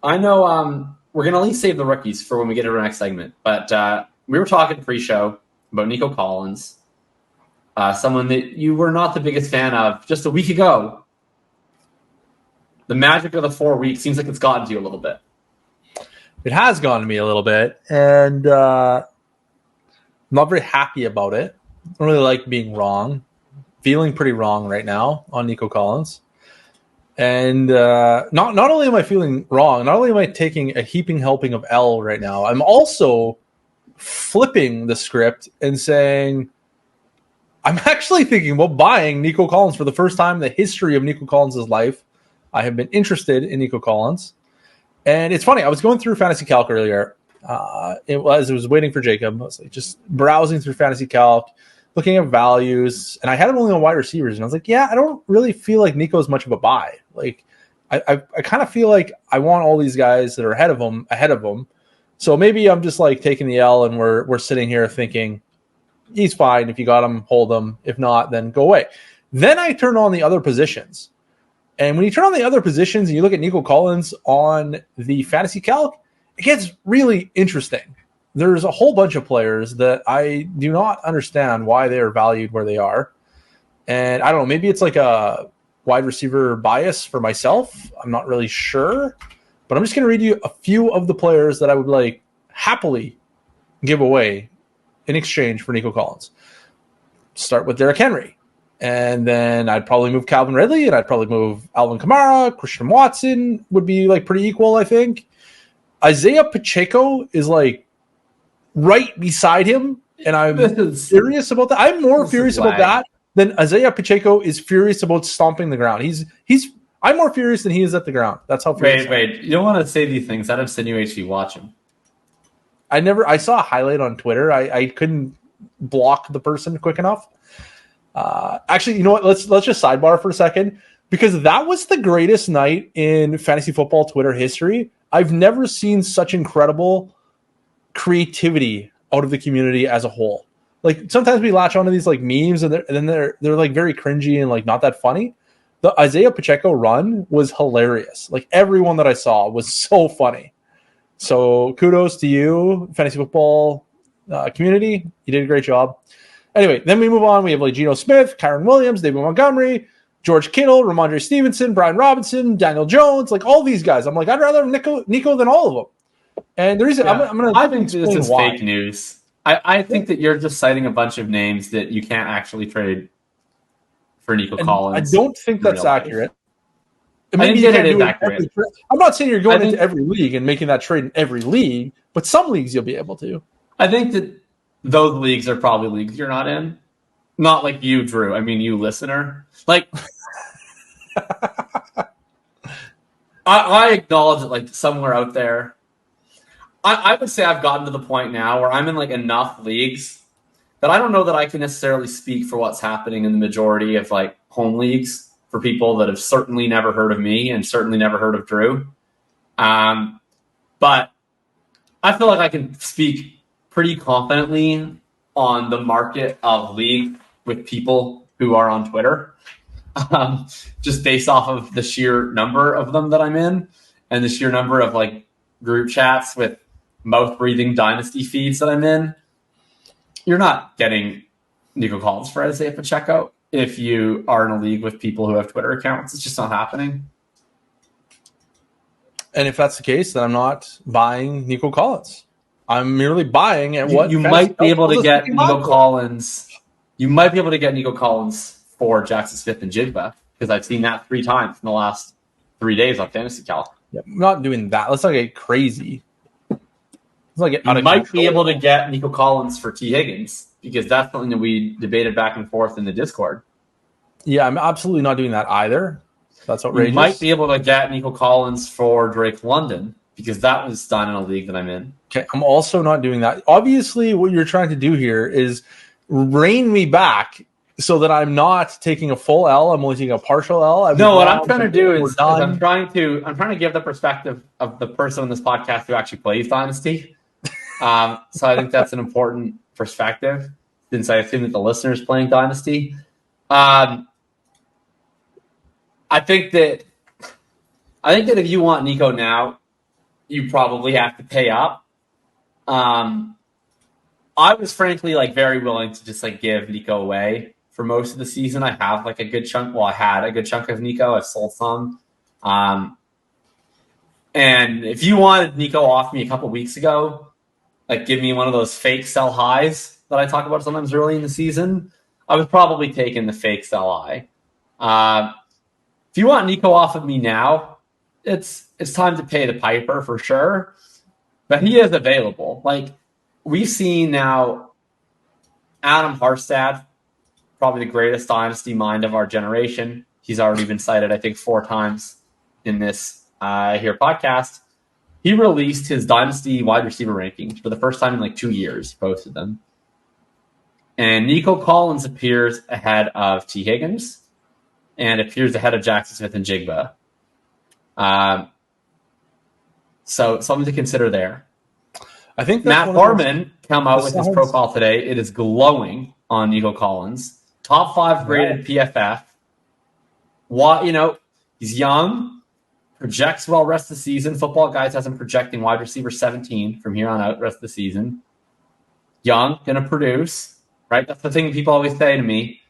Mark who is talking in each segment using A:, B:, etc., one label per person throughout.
A: I know we're going to at least save the rookies for when we get to our next segment. But we were talking pre-show about Nico Collins, someone that you were not the biggest fan of just a week ago. The magic of the 4 weeks seems like it's gotten to you a little bit.
B: It has gotten to me a little bit, and I'm not very happy about it. I don't really like being wrong. Feeling pretty wrong right now on Nico Collins. And not only am I feeling wrong, not only am I taking a heaping helping of L right now, I'm also flipping the script and saying I'm actually thinking about buying Nico Collins for the first time in the history of Nico Collins' life. I have been interested in Nico Collins. And it's funny, I was going through Fantasy Calc earlier. I was waiting for Jacob. I was like just browsing through Fantasy Calc, looking at values, and I had him only on wide receivers. And I was like, yeah, I don't really feel like Nico's much of a buy. Like, I kind of feel like I want all these guys that are ahead of him. So maybe I'm just like taking the L, and we're sitting here thinking he's fine. If you got him, hold him. If not, then go away. Then I turn on the other positions. And when you turn on the other positions and you look at Nico Collins on the Fantasy Calc, it gets really interesting. There's a whole bunch of players that I do not understand why they are valued where they are. And I don't know, maybe it's like a wide receiver bias for myself. I'm not really sure. But I'm just going to read you a few of the players that I would like happily give away in exchange for Nico Collins. Start with Derrick Henry. And then I'd probably move Calvin Ridley, and I'd probably move Alvin Kamara. Christian Watson would be like pretty equal, I think. Isaiah Pacheco is like right beside him, and I'm furious about that. I'm more furious about that than Isaiah Pacheco is furious about stomping the ground. I'm more furious than he is at the ground. That's how furious.
A: Wait. You don't want to say these things. That insinuates you watch him.
B: I saw a highlight on Twitter. I couldn't block the person quick enough. Actually, you know what? Let's just sidebar for a second, because that was the greatest night in fantasy football Twitter history. I've never seen such incredible creativity out of the community as a whole. Like sometimes we latch onto these like memes and then they're like very cringy and like not that funny. The Isaiah Pacheco run was hilarious. Like everyone that I saw was so funny. So kudos to you, fantasy football community. You did a great job. Anyway, then we move on. We have like Geno Smith, Kyron Williams, David Montgomery, George Kittle, Ramondre Stevenson, Brian Robinson, Daniel Jones, like all these guys. I'm like, I'd rather have Nico than all of them. And the reason
A: I think this is fake news. I think that you're just citing a bunch of names that you can't actually trade for Nico Collins.
B: I don't think that's accurate.
A: I think it is accurate.
B: I'm not saying you're going into every league and making that trade in every league, but some leagues you'll be able to.
A: I think that those leagues are probably leagues you're not in. Not like you, Drew. I mean, you listener. Like, I acknowledge that, like, somewhere out there, I would say I've gotten to the point now where I'm in, like, enough leagues that I don't know that I can necessarily speak for what's happening in the majority of, like, home leagues for people that have certainly never heard of me and certainly never heard of Drew. But I feel like I can speak pretty confidently on the market of league with people who are on Twitter, just based off of the sheer number of them that I'm in and the sheer number of like group chats with mouth-breathing Dynasty feeds that I'm in. You're not getting Nico Collins for Isaiah Pacheco if you are in a league with people who have Twitter accounts. It's just not happening.
B: And if that's the case, then I'm not buying Nico Collins. I'm merely buying at what
A: you might be able to get Nico Collins. You might be able to get Nico Collins for Jackson Smith and Jigba, because I've seen that 3 times in the last 3 days on Fantasy Calc.
B: Yeah, I'm not doing that. Let's not get crazy.
A: You might be able to get Nico Collins for T. Higgins, because that's something that we debated back and forth in the Discord.
B: Yeah, I'm absolutely not doing that either. That's outrageous.
A: You might be able to get Nico Collins for Drake London, because that was done in a league that I'm in.
B: Okay, I'm also not doing that. Obviously, what you're trying to do here is rein me back so that I'm not taking a full L. I'm only taking a partial L.
A: What I'm trying to do is I'm trying to give the perspective of the person on this podcast who actually plays Dynasty. So I think that's an important perspective, since I assume that the listener is playing Dynasty. I think that if you want Nico now, you probably have to pay up. I was frankly very willing to just give Nico away for most of the season. I have a good chunk. Well, I had a good chunk of Nico. I've sold some. And if you wanted Nico off me a couple weeks ago, give me one of those fake sell highs that I talk about sometimes early in the season, I was probably taking the fake sell high. If you want Nico off of me now, it's time to pay the piper for sure. But he is available. We've seen now Adam Harstad, probably the greatest dynasty mind of our generation. He's already been cited, I think, 4 times in this here podcast. He released his dynasty wide receiver rankings for the first time in 2 years. He posted them. And Nico Collins appears ahead of T. Higgins and appears ahead of Jackson Smith and Jigba. So something to consider there.
B: I think
A: Matt Harmon come out with his profile today. It is glowing on Nico Collins. Top 5 graded PFF. He's young, projects well rest of the season. Football Guys has him projecting wide receiver 17 from here on out rest of the season. Young, going to produce, right? That's the thing people always say to me.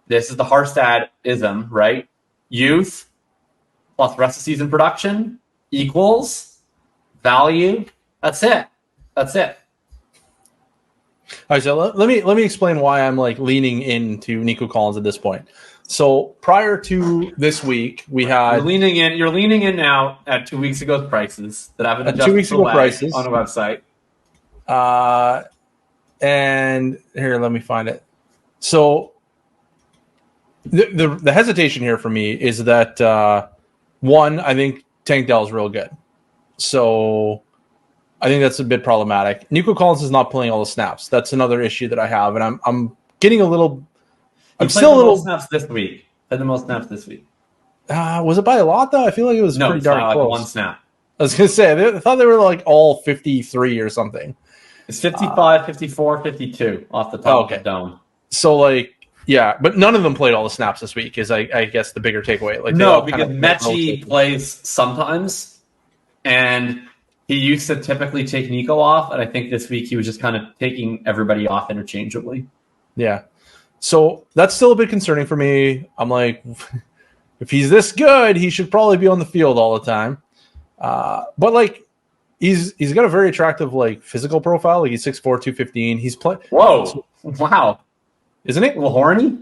A: This is the Harstad-ism, right? Youth plus rest of season production equals value. That's it. All
B: right, so let me explain why I'm leaning into Nico Collins at this point. So prior to this week, we had
A: you're leaning in now at 2 weeks ago's prices that haven't adjusted
B: 2 weeks ago prices
A: on the website.
B: And here, let me find it. So the hesitation here for me is that one, I think Tank Dell is real good. So I think that's a bit problematic. Nico Collins is not playing all the snaps. That's another issue that I have, and I'm getting a little. I'm still a little
A: snaps this week. Had the most snaps this week.
B: Was it by a lot though? I feel like it was pretty darn close.
A: One snap.
B: I was gonna say I thought they were all 53 or something.
A: It's 55, 54, 52 off the top of the dome.
B: So yeah, but none of them played all the snaps this week. Is I guess the bigger takeaway.
A: No, because Mechie plays sometimes, and he used to typically take Nico off, and I think this week he was just kind of taking everybody off interchangeably.
B: Yeah. So that's still a bit concerning for me. I'm if he's this good, he should probably be on the field all the time. But he's got a very attractive physical profile. He's 6'4", 215. He's
A: Whoa. Wow.
B: Isn't he?
A: A little horny?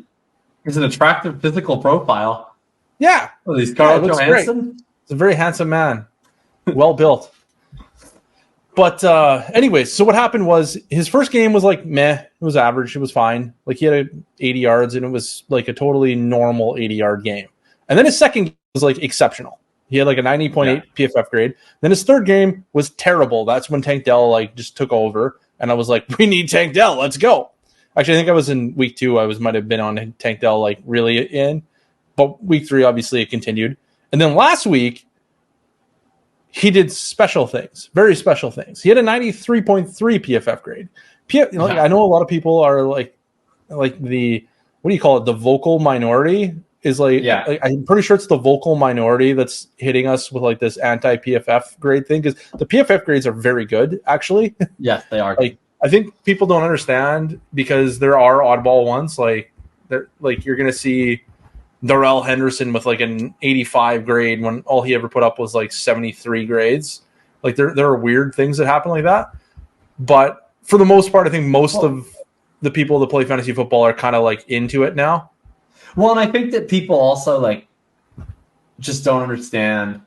A: He's an attractive physical profile.
B: Yeah.
A: Oh, he's Carl Johansson?
B: He's a very handsome man. Well built. But anyways, so what happened was his first game was meh. It was average. It was fine. He had 80 yards, and it was a totally normal 80-yard game. And then his second game was exceptional. He had a 90.8 PFF grade. Then his third game was terrible. That's when Tank Dell just took over, and I was we need Tank Dell. Let's go. Actually, I think I was in week 2. I might have been on Tank Dell really in, but week 3 obviously it continued. And then last week he did special things, very special things. He had a 93.3 PFF grade. I know a lot of people are the what do you call it? The vocal minority is I'm pretty sure it's the vocal minority that's hitting us with this anti-PFF grade thing, because the PFF grades are very good, actually.
A: Yes, they are.
B: I think people don't understand, because there are oddball ones. You're going to see Darrell Henderson with an 85 grade when all he ever put up was 73 grades. There are weird things that happen like that. But for the most part, I think most of the people that play fantasy football are kind of into it now.
A: Well, and I think that people also just don't understand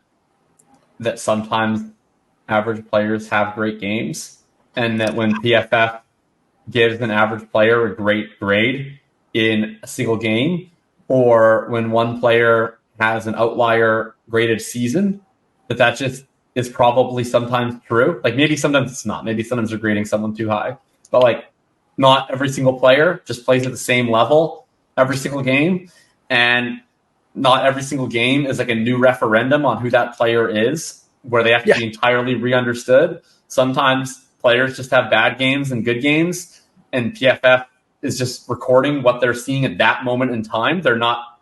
A: that sometimes average players have great games, and that when PFF gives an average player a great grade in a single game, or when one player has an outlier graded season, that just is probably sometimes true. Maybe sometimes it's not. Maybe sometimes they're grading someone too high. But not every single player just plays at the same level every single game. And not every single game is a new referendum on who that player is, where they have to be entirely re-understood. Sometimes players just have bad games and good games, and PFF is just recording what they're seeing at that moment in time. They're not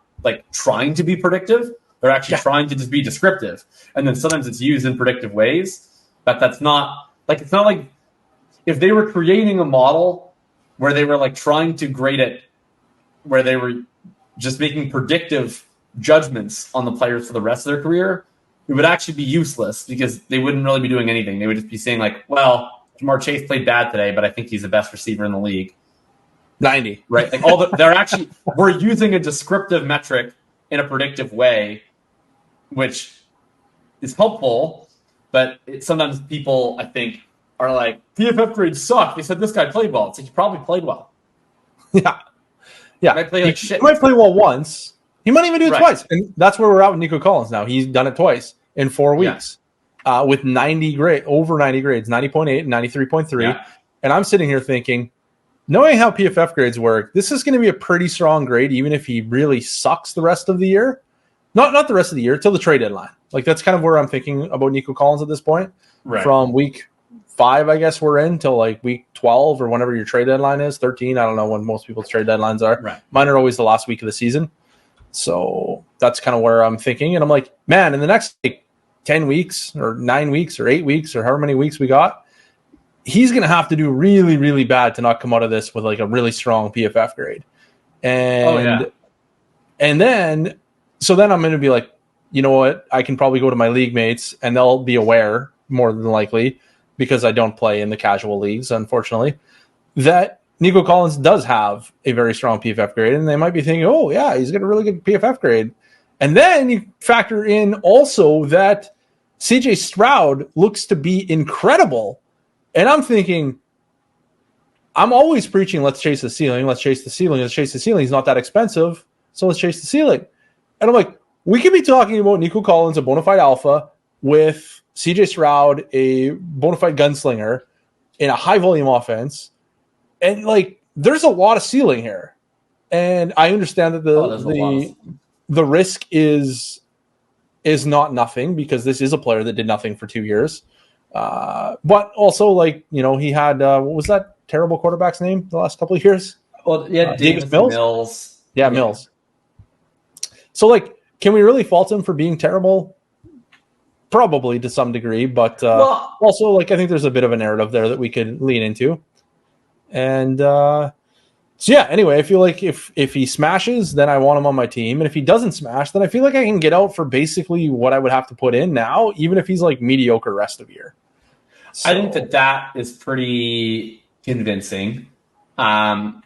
A: trying to be predictive. They're actually trying to just be descriptive. And then sometimes it's used in predictive ways. But that's not like, it's not like if they were creating a model where they were like trying to grade it, where they were just making predictive judgments on the players for the rest of their career, it would actually be useless because they wouldn't really be doing anything. They would just be saying like, well, Jamar Chase played bad today, but I think he's the best receiver in the league.
B: 90.
A: Right? Like we're using a descriptive metric in a predictive way, which is helpful, but sometimes people, I think, are like, PFF grades suck. They said this guy played well. It's like, he probably played well.
B: Yeah. Yeah.
A: He might play like shit.
B: He might play well once. He might even do it
A: Right.
B: twice. And that's where we're at with Nico Collins now. He's done it twice in 4 weeks with 90 grade, over 90 grades, 90.8 and 93.3.
A: Yeah.
B: And I'm sitting here thinking, knowing how PFF grades work, this is going to be a pretty strong grade, even if he really sucks the rest of the year. Not the rest of the year, till the trade deadline. Like, that's kind of where I'm thinking about Nico Collins at this point.
A: Right.
B: From week 5, I guess we're in, till like week 12 or whenever your trade deadline is, 13. I don't know when most people's trade deadlines are.
A: Right.
B: Mine are always the last week of the season. So that's kind of where I'm thinking. And I'm like, man, in the next like 10 weeks or 9 weeks or 8 weeks or however many weeks we got, he's going to have to do really, really bad to not come out of this with like a really strong PFF grade. And then I'm going to be like, you know what? I can probably go to my league mates and they'll be aware more than likely, because I don't play in the casual leagues, unfortunately, that Nico Collins does have a very strong PFF grade. And they might be thinking, oh yeah, he's got a really good PFF grade. And then you factor in also that CJ Stroud looks to be incredible. And I'm thinking, I'm always preaching, let's chase the ceiling, let's chase the ceiling, let's chase the ceiling. He's not that expensive, so let's chase the ceiling. And I'm like, we could be talking about Nico Collins, a bona fide alpha, with CJ Stroud, a bona fide gunslinger in a high volume offense. And like, there's a lot of ceiling here. And I understand that the risk is not nothing, because this is a player that did nothing for 2 years. But also, like, you know, he had what was that terrible quarterback's name the last couple of years?
A: Well, yeah, Davis Mills.
B: Yeah, Mills. So, like, can we really fault him for being terrible? Probably to some degree, but also, like, I think there's a bit of a narrative there that we could lean into. And so, yeah, anyway, I feel like if he smashes, then I want him on my team. And if he doesn't smash, then I feel like I can get out for basically what I would have to put in now, even if he's like mediocre rest of year. So,
A: I think that is pretty convincing, at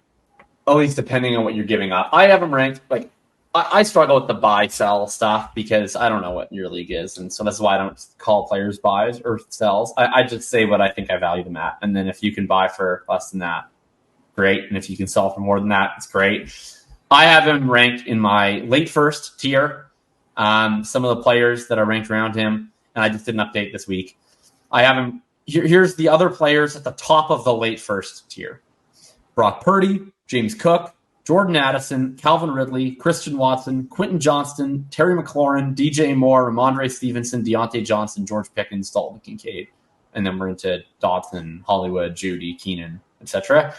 A: least depending on what you're giving up. I have him ranked, like, I struggle with the buy-sell stuff because I don't know what your league is, and so that's why I don't call players buys or sells. I just say what I think I value them at, and then if you can buy for less than that, great, and if you can sell for more than that, it's great. I have him ranked in my late first tier. Some of the players that are ranked around him, and I just did an update this week. I have him. Here's the other players at the top of the late first tier: Brock Purdy, James Cook, Jordan Addison, Calvin Ridley, Christian Watson, Quentin Johnston, Terry McLaurin, DJ Moore, Ramondre Stevenson, Deontay Johnson, George Pickens, Dalton Kincaid. And then we're into Dodson, Hollywood, Judy, Keenan, etc.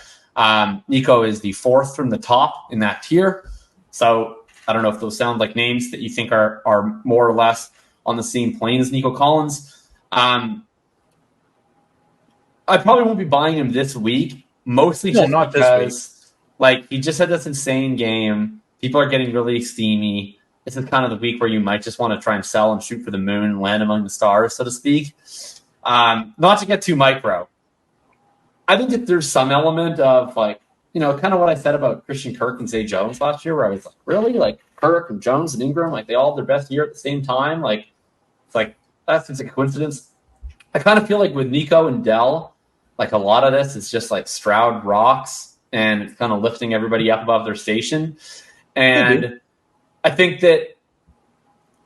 A: Nico is the fourth from the top in that tier. So I don't know if those sound like names that you think are more or less on the same plane as Nico Collins. I probably won't be buying him this week, mostly just
B: not
A: because
B: this week.
A: Like, he just had this insane game. People are getting really steamy. This is kind of the week where you might just want to try and sell and shoot for the moon and land among the stars, so to speak. Not to get too micro. I think that there's some element of, like, you know, kind of what I said about Christian Kirk and Zay Jones last year, where I was like, really? Like, Kirk and Jones and Ingram, like, they all had their best year at the same time? Like, it's like, that's just a coincidence. I kind of feel like with Nico and Dell, like, a lot of this is just like Stroud rocks, and it's kind of lifting everybody up above their station. And I think that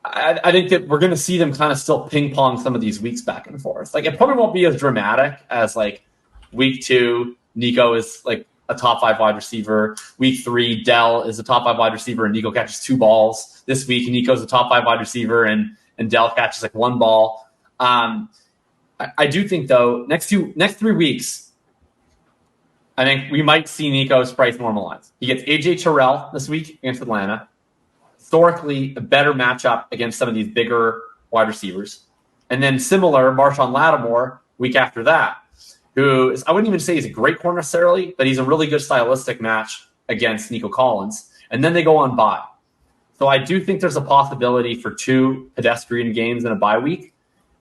A: we're going to see them kind of still ping pong some of these weeks back and forth. Like, it probably won't be as dramatic as like week 2, Nico is like a top 5 wide receiver. Week 3, Dell is a top 5 wide receiver and Nico catches 2 balls. This week, Nico's a top 5 wide receiver and Dell catches like 1 ball. I do think, though, next 3 weeks, I think we might see Nico's price normalize. He gets A.J. Terrell this week against Atlanta. Historically, a better matchup against some of these bigger wide receivers. And then similar, Marshawn Lattimore week after that, who is, I wouldn't even say he's a great corner necessarily, but he's a really good stylistic match against Nico Collins. And then they go on bye. So I do think there's a possibility for 2 pedestrian games in a bye week.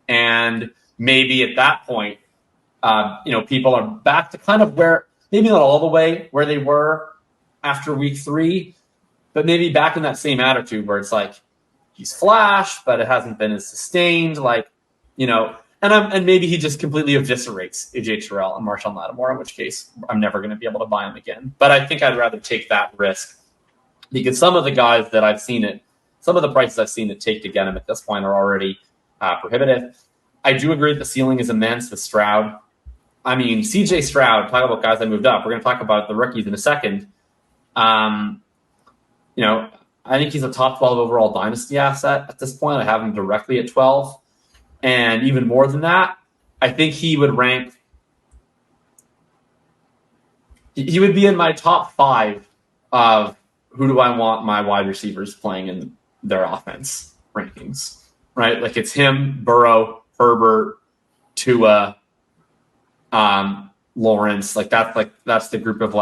A: And maybe at that point, people are back to kind of where, maybe not all the way where they were after week 3, but maybe back in that same attitude where it's like, he's flashed, but it hasn't been as sustained. And maybe he just completely eviscerates AJ Terrell and Marshawn Lattimore, in which case I'm never going to be able to buy him again. But I think I'd rather take that risk because some of the guys that I've seen it, some of the prices I've seen it take to get him at this point are already prohibitive. I do agree that the ceiling is immense with Stroud. I mean, CJ Stroud, talk about guys that moved up. We're going to talk about the rookies in a second. I think he's a top 12 overall Dynasty asset at this point. I have him directly at 12. And even more than that, I think he would rank. He would be in my top 5 of who do I want my wide receivers playing in their offense rankings, right? Like it's him, Burrow, Herbert, Tua, Lawrence. That's the group of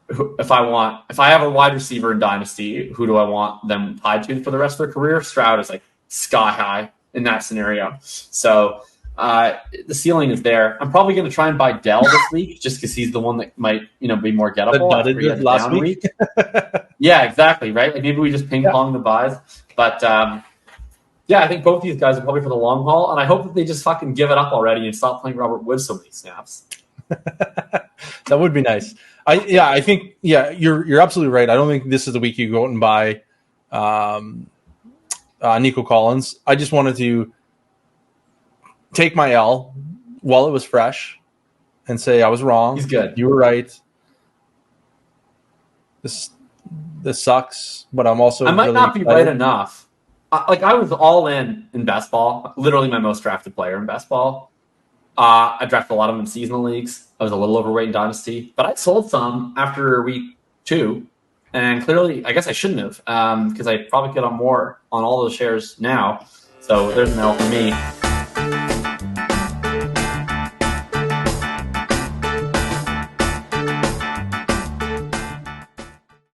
A: if I have a wide receiver in Dynasty, who do I want them tied to for the rest of their career? Stroud is like sky high in that scenario. So the ceiling is there. I'm probably going to try and buy Dell this week just because he's the one that might, be more gettable.
B: Last week.
A: Yeah, exactly. Right. Like maybe we just ping pong the buys, but I think both these guys are probably for the long haul, and I hope that they just fucking give it up already and stop playing Robert Woods so many snaps.
B: That would be nice. I think you're absolutely right. I don't think this is the week you go out and buy Nico Collins. I just wanted to take my L while it was fresh and say I was wrong.
A: He's good.
B: You were right. This sucks, but I'm also
A: I might
B: really
A: not be
B: excited.
A: right enough. I was all in best ball, literally my most drafted player in best ball. I drafted a lot of them in seasonal leagues. I was a little overweight in Dynasty, but I sold some after week 2. And clearly, I guess I shouldn't have because I probably could have more on all those shares now. So there's an L for me.